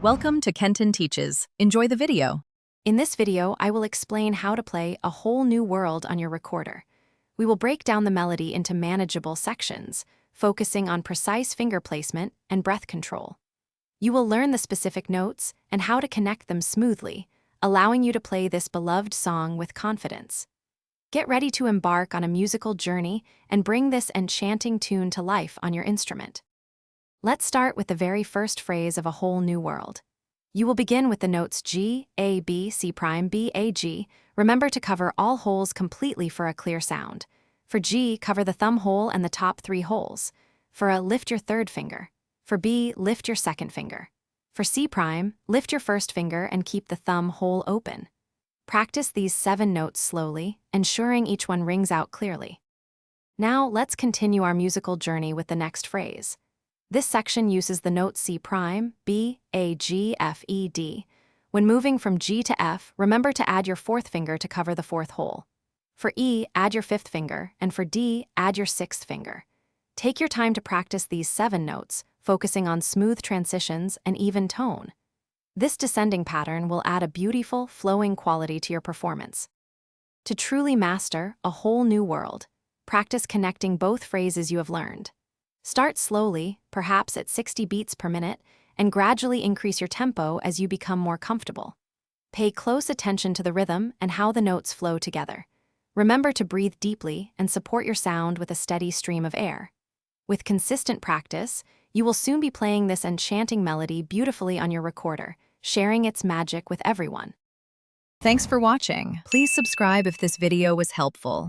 Welcome to Kenton Teaches. Enjoy the video. In this video, I will explain how to play A Whole New World on your recorder. We will break down the melody into manageable sections, focusing on precise finger placement and breath control. You will learn the specific notes and how to connect them smoothly, allowing you to play this beloved song with confidence. Get ready to embark on a musical journey and bring this enchanting tune to life on your instrument. Let's start with the very first phrase of A Whole New World. You will begin with the notes G, A, B, C prime, B, A, G. Remember to cover all holes completely for a clear sound. For G, cover the thumb hole and the top 3 holes. For A, lift your third finger. For B, lift your second finger. For C prime, lift your first finger and keep the thumb hole open. Practice these 7 notes slowly, ensuring each one rings out clearly. Now, let's continue our musical journey with the next phrase. This section uses the notes C prime, B, A, G, F, E, D. When moving from G to F, remember to add your 4th finger to cover the 4th hole. For E, add your 5th finger, and for D, add your 6th finger. Take your time to practice these 7 notes, focusing on smooth transitions and even tone. This descending pattern will add a beautiful, flowing quality to your performance. To truly master A Whole New World, practice connecting both phrases you have learned. Start slowly, perhaps at 60 beats per minute, and gradually increase your tempo as you become more comfortable. Pay close attention to the rhythm and how the notes flow together. Remember to breathe deeply and support your sound with a steady stream of air. With consistent practice, you will soon be playing this enchanting melody beautifully on your recorder, sharing its magic with everyone. Thanks for watching. Please subscribe if this video was helpful.